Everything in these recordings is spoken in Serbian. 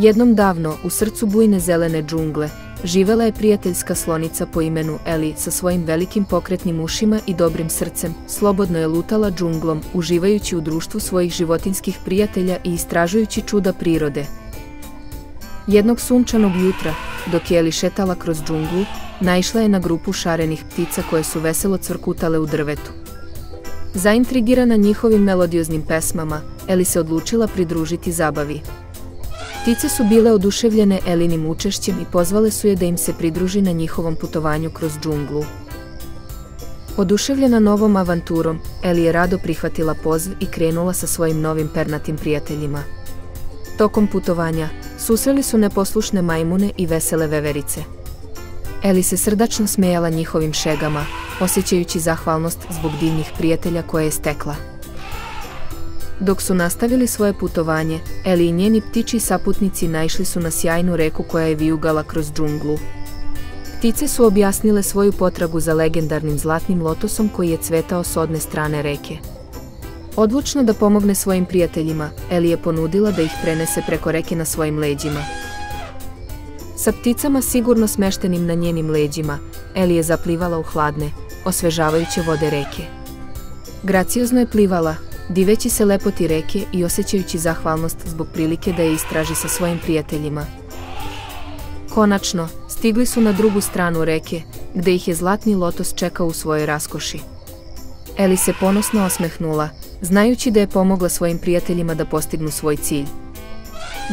Jednom davno, u srcu bujne zelene džungle, živela je prijateljska slonica po imenu Eli sa svojim velikim pokretnim ušima i dobrim srcem. Slobodno je lutala džunglom, uživajući u društvu svojih životinjskih prijatelja i istražujući čuda prirode. Jednog sunčanog jutra, dok je Eli šetala kroz džunglu, naišla je na grupu šarenih ptica koje su veselo cvrkutale u drvetu. Zaintrigirana njihovim melodioznim pesmama, Eli se odlučila pridružiti zabavi. Ptice su bile oduševljene Elinim učešćem i pozvale su je da im se pridruži na njihovom putovanju kroz džunglu. Oduševljena novom avanturom, Eli je rado prihvatila poziv i krenula sa svojim novim pernatim prijateljima. Tokom putovanja, susreli su neposlušne majmune i vesele veverice. Eli se srdačno smejala njihovim šegama, osjećajući zahvalnost zbog divnih prijatelja koje je stekla. Dok su nastavili svoje putovanje, Eli i njeni ptičji saputnici naišli su na sjajnu reku koja je vijugala kroz džunglu. Ptice su objasnile svoju potragu za legendarnim zlatnim lotosom koji je cvetao s odne strane reke. Odlučna da pomogne svojim prijateljima, Eli je ponudila da ih prenese preko reke na svojim leđima. Sa pticama sigurno smeštenim na njenim leđima, Eli je zaplivala u hladne, osvežavajuće vode reke. Graciozno je plivala, diveći se lepoti reke i osjećajući zahvalnost zbog prilike da je istraži sa svojim prijateljima. Konačno, stigli su na drugu stranu reke, gde ih je zlatni lotos čekao u svojoj raskoši. Eli se ponosno osmehnula, znajući da je pomogla svojim prijateljima da postignu svoj cilj.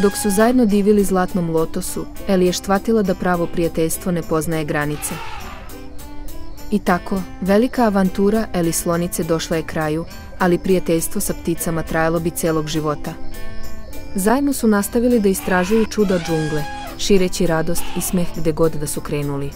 Dok su zajedno divili zlatnom lotosu, Eli je shvatila da pravo prijateljstvo ne poznaje granice. I tako, velika avantura Eli slonice došla je kraju, ali prijateljstvo sa pticama trajalo bi celog života. Zajedno su nastavili da istražuju čuda džungle, šireći radost i smeh gde god da su krenuli.